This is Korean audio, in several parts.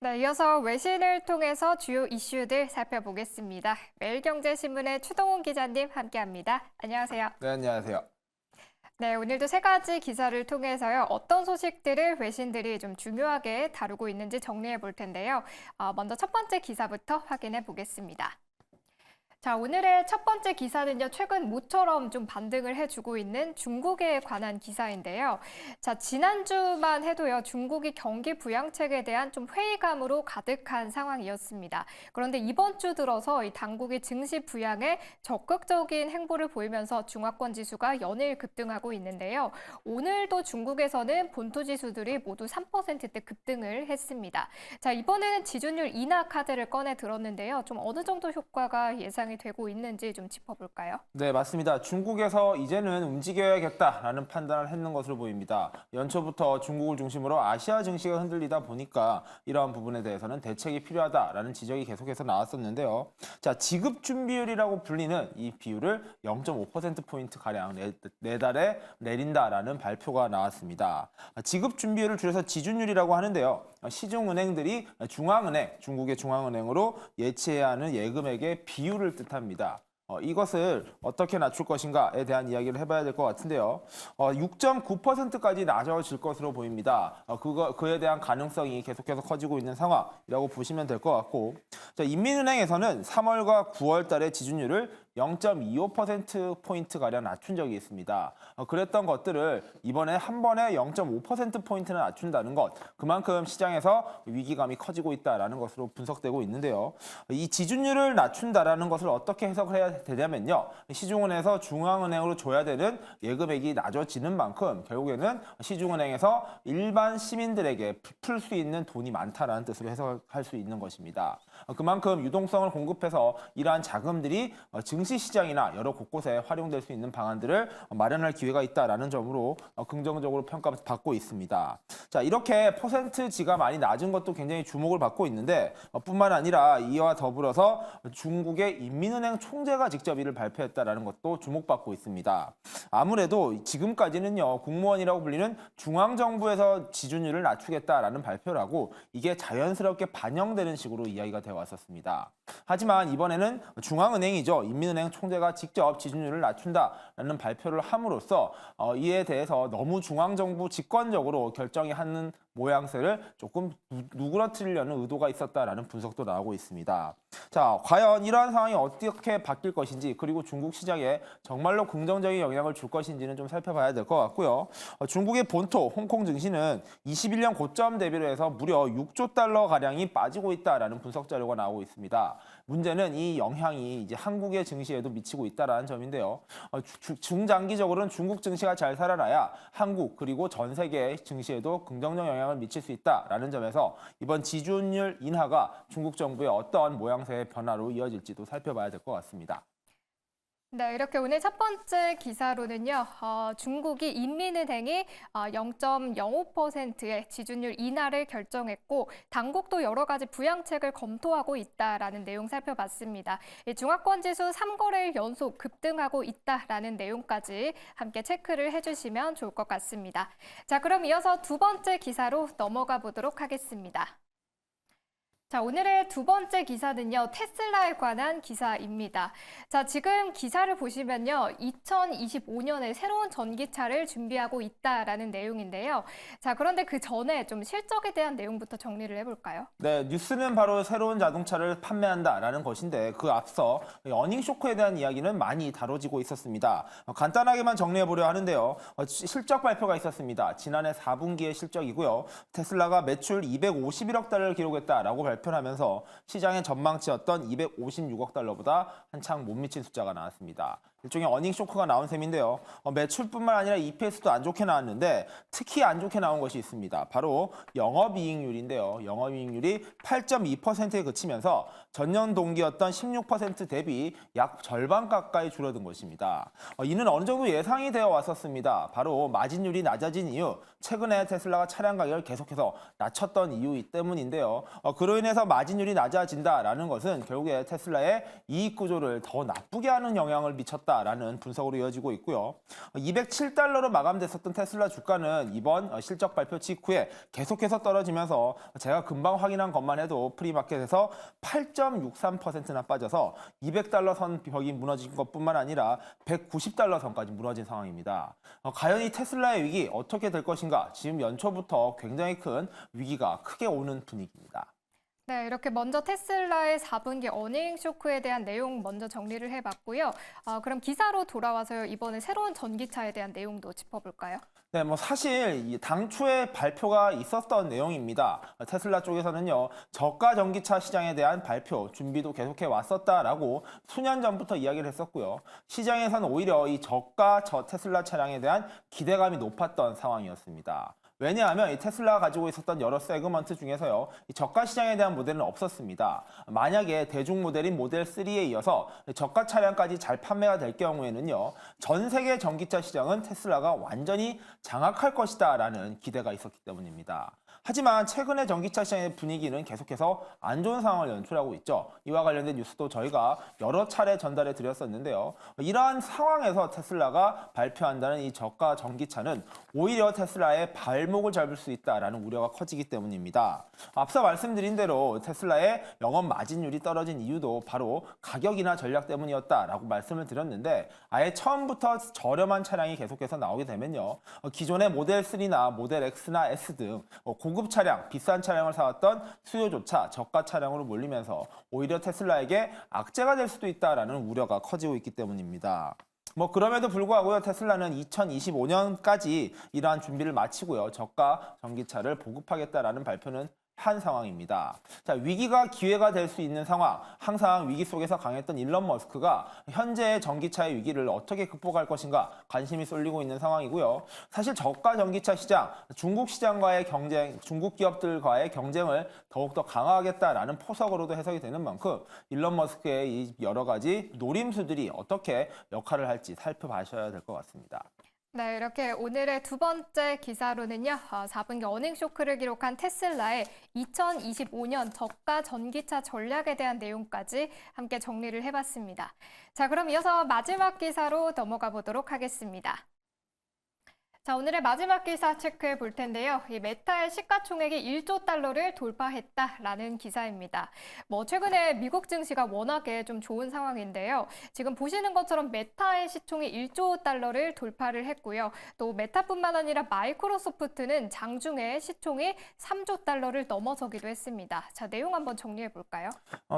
네, 이어서 외신을 통해서 주요 이슈들 살펴보겠습니다. 매일경제신문의 추동훈 기자님 함께합니다. 안녕하세요. 네, 안녕하세요. 네, 오늘도 세 가지 기사를 통해서요. 어떤 소식들을 외신들이 좀 중요하게 다루고 있는지 정리해 볼 텐데요. 먼저 첫 번째 기사부터 확인해 보겠습니다. 자, 오늘의 첫 번째 기사는요, 최근 모처럼 좀 반등을 해주고 있는 중국에 관한 기사인데요. 자, 지난주만 해도요, 중국이 경기 부양책에 대한 좀 회의감으로 가득한 상황이었습니다. 그런데 이번 주 들어서 이 당국이 증시 부양에 적극적인 행보를 보이면서 중화권 지수가 연일 급등하고 있는데요. 오늘도 중국에서는 본토 지수들이 모두 3%대 급등을 했습니다. 자, 이번에는 지준율 인하 카드를 꺼내 들었는데요. 좀 어느 정도 효과가 예상이 되고 있는지 좀 짚어볼까요? 네, 맞습니다. 중국에서 이제는 움직여야겠다라는 판단을 했는 것으로 보입니다. 연초부터 중국을 중심으로 아시아 증시가 흔들리다 보니까 이러한 부분에 대해서는 대책이 필요하다라는 지적이 계속해서 나왔었는데요. 자, 지급 준비율이라고 불리는 이 비율을 0.5%포인트가량 내달에 내린다라는 발표가 나왔습니다. 지급 준비율을 줄여서 지준율이라고 하는데요. 시중은행들이 중앙은행, 중국의 중앙은행으로 예치해야 하는 예금액의 비율을 뜻합니다. 이것을 어떻게 낮출 것인가에 대한 이야기를 해봐야 될 것 같은데요. 6.9%까지 낮아질 것으로 보입니다. 그에 대한 가능성이 계속해서 커지고 있는 상황이라고 보시면 될 것 같고, 자, 인민은행에서는 3월과 9월 달에 지준율을 0.25%포인트가량 낮춘 적이 있습니다. 그랬던 것들을 이번에 한 번에 0.5%포인트나 낮춘다는 것, 그만큼 시장에서 위기감이 커지고 있다는 것으로 분석되고 있는데요. 이 지준율을 낮춘다라는 것을 어떻게 해석을 해야 되냐면요. 시중은행에서 중앙은행으로 줘야 되는 예금액이 낮아지는 만큼 결국에는 시중은행에서 일반 시민들에게 풀 수 있는 돈이 많다라는 뜻으로 해석할 수 있는 것입니다. 그만큼 유동성을 공급해서 이러한 자금들이 증시시장이나 여러 곳곳에 활용될 수 있는 방안들을 마련할 기회가 있다라는 점으로 긍정적으로 평가받고 있습니다. 자, 이렇게 퍼센트지가 많이 낮은 것도 굉장히 주목을 받고 있는데 뿐만 아니라 이와 더불어서 중국의 인민은행 총재가 직접 이를 발표했다라는 것도 주목받고 있습니다. 아무래도 지금까지는요, 국무원이라고 불리는 중앙정부에서 지준율을 낮추겠다라는 발표를 하고 이게 자연스럽게 반영되는 식으로 이야기가 되어 왔었습니다. 하지만 이번에는 중앙은행이죠. 인민은행 총재가 직접 지준율을 낮춘다라는 발표를 함으로써 이에 대해서 너무 중앙정부 집권적으로 결정이 하는 모양새를 조금 누그러뜨리려는 의도가 있었다라는 분석도 나오고 있습니다. 자, 과연 이러한 상황이 어떻게 바뀔 것인지 그리고 중국 시장에 정말로 긍정적인 영향을 줄 것인지는 좀 살펴봐야 될 것 같고요. 중국의 본토 홍콩 증시는 21년 고점 대비로 해서 무려 6조 달러 가량이 빠지고 있다라는 분석 자료가 나오고 있습니다. 문제는 이 영향이 이제 한국의 증시에도 미치고 있다라는 점인데요. 중장기적으로는 중국 증시가 잘 살아나야 한국 그리고 전 세계 증시에도 긍정적 영향을 미칠 수 있다라는 점에서 이번 지준율 인하가 중국 정부의 어떠한 모양새의 변화로 이어질지도 살펴봐야 될 것 같습니다. 네, 이렇게 오늘 첫 번째 기사로는요, 중국이 인민은행이 0.05%의 지준율 인하를 결정했고, 당국도 여러 가지 부양책을 검토하고 있다라는 내용 살펴봤습니다. 이 중화권 지수 3거래일 연속 급등하고 있다라는 내용까지 함께 체크를 해주시면 좋을 것 같습니다. 자, 그럼 이어서 두 번째 기사로 넘어가 보도록 하겠습니다. 자, 오늘의 두 번째 기사는요, 테슬라에 관한 기사입니다. 자, 지금 기사를 보시면요, 2025년에 새로운 전기차를 준비하고 있다라는 내용인데요. 자, 그런데 그 전에 좀 실적에 대한 내용부터 정리를 해볼까요? 네, 뉴스는 바로 새로운 자동차를 판매한다라는 것인데 그 앞서 어닝 쇼크에 대한 이야기는 많이 다뤄지고 있었습니다. 간단하게만 정리해보려 하는데요. 실적 발표가 있었습니다. 지난해 4분기의 실적이고요. 테슬라가 매출 251억 달러를 기록했다라고 발표를 하면서 시장의 전망치였던 256억 달러보다 한창 못 미친 숫자가 나왔습니다. 일종의 어닝 쇼크가 나온 셈인데요. 매출뿐만 아니라 EPS도 안 좋게 나왔는데 특히 안 좋게 나온 것이 있습니다. 바로 영업이익률인데요. 영업이익률이 8.2%에 그치면서 전년 동기였던 16% 대비 약 절반 가까이 줄어든 것입니다. 이는 어느 정도 예상이 되어 왔었습니다. 바로 마진율이 낮아진 이유, 최근에 테슬라가 차량 가격을 계속해서 낮췄던 이유 때문인데요. 그로 인해 인해서 마진율이 낮아진다라는 것은 결국에 테슬라의 이익 구조를 더 나쁘게 하는 영향을 미쳤다라는 분석으로 이어지고 있고요. 207달러로 마감됐었던 테슬라 주가는 이번 실적 발표 직후에 계속해서 떨어지면서 제가 금방 확인한 것만 해도 프리마켓에서 8.63%나 빠져서 200달러 선 벽이 무너진 것뿐만 아니라 190달러 선까지 무너진 상황입니다. 과연 이 테슬라의 위기 어떻게 될 것인가? 지금 연초부터 굉장히 큰 위기가 크게 오는 분위기입니다. 네, 이렇게 먼저 테슬라의 4분기 어닝 쇼크에 대한 내용 먼저 정리를 해봤고요. 그럼 기사로 돌아와서요. 이번에 새로운 전기차에 대한 내용도 짚어볼까요? 네, 사실 이 당초에 발표가 있었던 내용입니다. 테슬라 쪽에서는요, 저가 전기차 시장에 대한 발표 준비도 계속해 왔었다라고 수년 전부터 이야기를 했었고요. 시장에서는 오히려 이 저가 테슬라 차량에 대한 기대감이 높았던 상황이었습니다. 왜냐하면 이 테슬라가 가지고 있었던 여러 세그먼트 중에서요, 이 저가 시장에 대한 모델은 없었습니다. 만약에 대중 모델인 모델 3에 이어서 저가 차량까지 잘 판매가 될 경우에는요, 전 세계 전기차 시장은 테슬라가 완전히 장악할 것이다라는 기대가 있었기 때문입니다. 하지만 최근의 전기차 시장의 분위기는 계속해서 안 좋은 상황을 연출하고 있죠. 이와 관련된 뉴스도 저희가 여러 차례 전달해 드렸었는데요. 이러한 상황에서 테슬라가 발표한다는 이 저가 전기차는 오히려 테슬라의 발목을 잡을 수 있다라는 우려가 커지기 때문입니다. 앞서 말씀드린 대로 테슬라의 영업 마진율이 떨어진 이유도 바로 가격이나 전략 때문이었다라고 말씀을 드렸는데, 아예 처음부터 저렴한 차량이 계속해서 나오게 되면요, 기존의 모델 3나 모델 X나 S 등 고급 차량, 비싼 차량을 사왔던 수요조차 저가 차량으로 몰리면서 오히려 테슬라에게 악재가 될 수도 있다라는 우려가 커지고 있기 때문입니다. 그럼에도 불구하고요, 테슬라는 2025년까지 이러한 준비를 마치고요, 저가 전기차를 보급하겠다라는 발표는 한 상황입니다. 자, 위기가 기회가 될 수 있는 상황, 항상 위기 속에서 강했던 일론 머스크가 현재의 전기차의 위기를 어떻게 극복할 것인가 관심이 쏠리고 있는 상황이고요. 사실 저가 전기차 시장, 중국 시장과의 경쟁, 중국 기업들과의 경쟁을 더욱더 강화하겠다라는 포석으로도 해석이 되는 만큼 일론 머스크의 이 여러 가지 노림수들이 어떻게 역할을 할지 살펴봐셔야 될 것 같습니다. 네, 이렇게 오늘의 두 번째 기사로는요, 4분기 어닝 쇼크를 기록한 테슬라의 2025년 저가 전기차 전략에 대한 내용까지 함께 정리를 해봤습니다. 자, 그럼 이어서 마지막 기사로 넘어가 보도록 하겠습니다. 자, 오늘의 마지막 기사 체크해 볼 텐데요. 이 메타의 시가총액이 1조 달러를 돌파했다라는 기사입니다. 최근에 미국 증시가 워낙에 좀 좋은 상황인데요. 지금 보시는 것처럼 메타의 시총이 1조 달러를 돌파를 했고요. 또 메타뿐만 아니라 마이크로소프트는 장중에 시총이 3조 달러를 넘어서기도 했습니다. 자, 내용 한번 정리해 볼까요?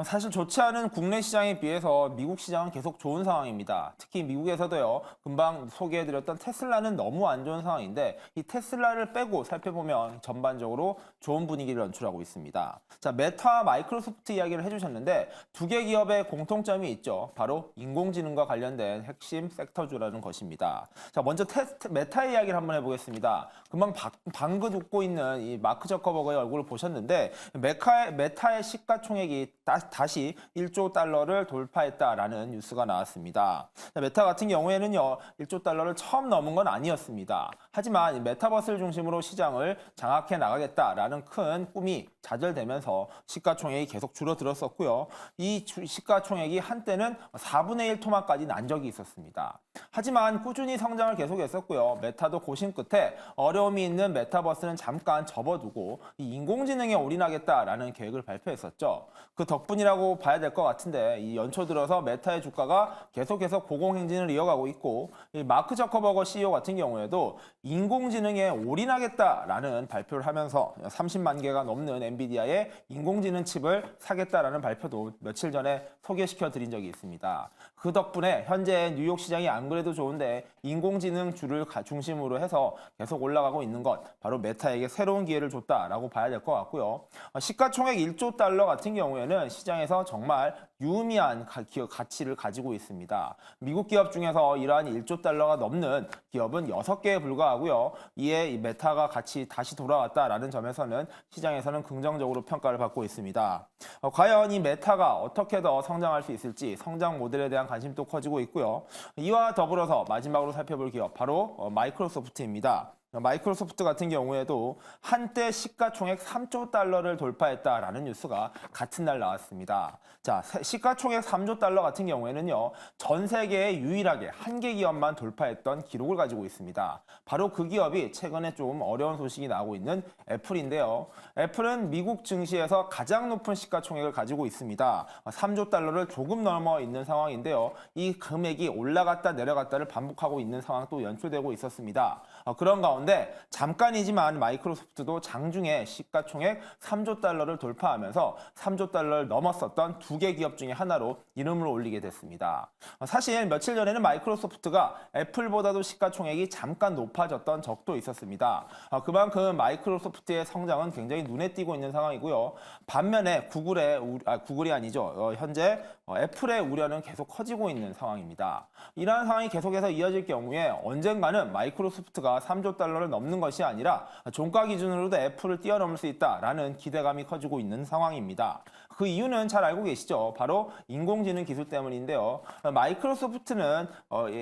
사실 좋지 않은 국내 시장에 비해서 미국 시장은 계속 좋은 상황입니다. 특히 미국에서도요, 금방 소개해드렸던 테슬라는 너무 안 좋은 상황인데, 이 테슬라를 빼고 살펴보면 전반적으로 좋은 분위기를 연출하고 있습니다. 자, 메타와 마이크로소프트 이야기를 해주셨는데, 두 개 기업의 공통점이 있죠. 바로 인공지능과 관련된 핵심 섹터주라는 것입니다. 자, 먼저 메타의 이야기를 한번 해보겠습니다. 금방 방긋 웃고 있는 이 마크 저커버그의 얼굴을 보셨는데, 메타의 시가총액이 다시 1조 달러를 돌파했다라는 뉴스가 나왔습니다. 자, 메타 같은 경우에는요, 1조 달러를 처음 넘은 건 아니었습니다. 하지만 이 메타버스를 중심으로 시장을 장악해 나가겠다라는 큰 꿈이 좌절되면서 시가총액이 계속 줄어들었었고요. 이 시가총액이 한때는 4분의 1 토막까지 난 적이 있었습니다. 하지만 꾸준히 성장을 계속했었고요. 메타도 고심 끝에 어려움이 있는 메타버스는 잠깐 접어두고 이 인공지능에 올인하겠다라는 계획을 발표했었죠. 그 덕분이라고 봐야 될 것 같은데, 이 연초 들어서 메타의 주가가 계속해서 고공행진을 이어가고 있고, 이 마크 저커버거 CEO 같은 경우에도 인공지능에 올인하겠다라는 발표를 하면서 30만 개가 넘는 엔비디아의 인공지능 칩을 사겠다라는 발표도 며칠 전에 소개시켜 드린 적이 있습니다. 그 덕분에 현재 뉴욕 시장이 안 그래도 좋은데 인공지능 주를 중심으로 해서 계속 올라가고 있는 것, 바로 메타에게 새로운 기회를 줬다라고 봐야 될 것 같고요. 시가총액 1조 달러 같은 경우에는 시장에서 정말 유의미한 가치를 가지고 있습니다. 미국 기업 중에서 이러한 1조 달러가 넘는 기업은 6개에 불과하고요. 이에 이 메타가 같이 다시 돌아왔다라는 점에서는 시장에서는 긍정적으로 평가를 받고 있습니다. 과연 이 메타가 어떻게 더 성장할 수 있을지 성장 모델에 대한 관심도 커지고 있고요. 이와 더불어서 마지막으로 살펴볼 기업, 바로 마이크로소프트입니다. 마이크로소프트 같은 경우에도 한때 시가총액 3조 달러를 돌파했다라는 뉴스가 같은 날 나왔습니다. 자, 시가총액 3조 달러 같은 경우에는요, 전 세계에 유일하게 한 개 기업만 돌파했던 기록을 가지고 있습니다. 바로 그 기업이 최근에 좀 어려운 소식이 나오고 있는 애플인데요. 애플은 미국 증시에서 가장 높은 시가총액을 가지고 있습니다. 3조 달러를 조금 넘어 있는 상황인데요. 이 금액이 올라갔다 내려갔다를 반복하고 있는 상황도 연출되고 있었습니다. 그런 가운데 잠깐이지만 마이크로소프트도 장중에 시가총액 3조 달러를 돌파하면서 3조 달러를 넘었었던 두 개 기업 중에 하나로 이름을 올리게 됐습니다. 사실 며칠 전에는 마이크로소프트가 애플보다도 시가총액이 잠깐 높아졌던 적도 있었습니다. 그만큼 마이크로소프트의 성장은 굉장히 눈에 띄고 있는 상황이고요. 반면에 구글이 아니죠. 현재 애플의 우려는 계속 커지고 있는 상황입니다. 이러한 상황이 계속해서 이어질 경우에 언젠가는 마이크로소프트가 3조 달러를 넘는 것이 아니라 종가 기준으로도 애플을 뛰어넘을 수 있다라는 기대감이 커지고 있는 상황입니다. 그 이유는 잘 알고 계시죠? 바로 인공지능 기술 때문인데요. 마이크로소프트는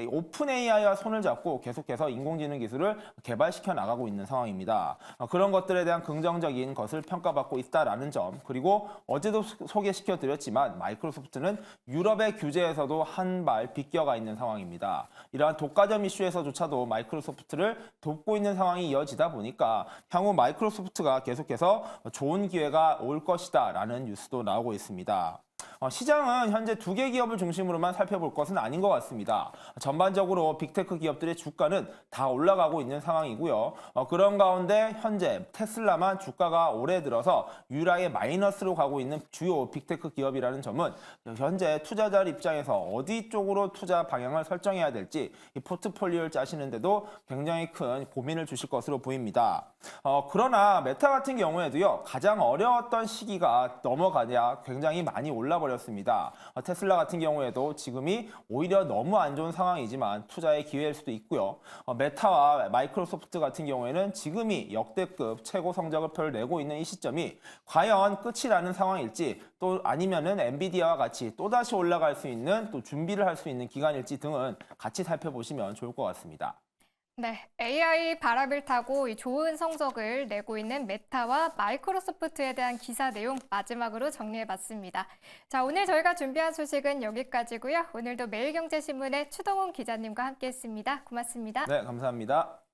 오픈 AI와 손을 잡고 계속해서 인공지능 기술을 개발시켜 나가고 있는 상황입니다. 그런 것들에 대한 긍정적인 것을 평가받고 있다라는 점, 그리고 어제도 소개시켜 드렸지만 마이크로소프트는 유럽의 규제에서도 한 발 비껴가 있는 상황입니다. 이러한 독과점 이슈에서조차도 마이크로소프트를 돕고 있는 상황이 이어지다 보니까 향후 마이크로소프트가 계속해서 좋은 기회가 올 것이다라는 뉴스도 나오고 있습니다. 시장은 현재 두 개 기업을 중심으로만 살펴볼 것은 아닌 것 같습니다. 전반적으로 빅테크 기업들의 주가는 다 올라가고 있는 상황이고요. 그런 가운데 현재 테슬라만 주가가 올해 들어서 유일하게 마이너스로 가고 있는 주요 빅테크 기업이라는 점은 현재 투자자들 입장에서 어디 쪽으로 투자 방향을 설정해야 될지 이 포트폴리오를 짜시는데도 굉장히 큰 고민을 주실 것으로 보입니다. 그러나 메타 같은 경우에도요, 가장 어려웠던 시기가 넘어가냐 굉장히 많이 올라버렸습니다. 테슬라 같은 경우에도 지금이 오히려 너무 안 좋은 상황이지만 투자의 기회일 수도 있고요. 메타와 마이크로소프트 같은 경우에는 지금이 역대급 최고 성적을 내고 있는 이 시점이 과연 끝이 나는 상황일지, 또 아니면은 엔비디아와 같이 또다시 올라갈 수 있는, 또 준비를 할 수 있는 기간일지 등은 같이 살펴보시면 좋을 것 같습니다. 네, AI 바람을 타고 이 좋은 성적을 내고 있는 메타와 마이크로소프트에 대한 기사 내용 마지막으로 정리해봤습니다. 자, 오늘 저희가 준비한 소식은 여기까지고요. 오늘도 매일경제신문의 추동훈 기자님과 함께했습니다. 고맙습니다. 네, 감사합니다.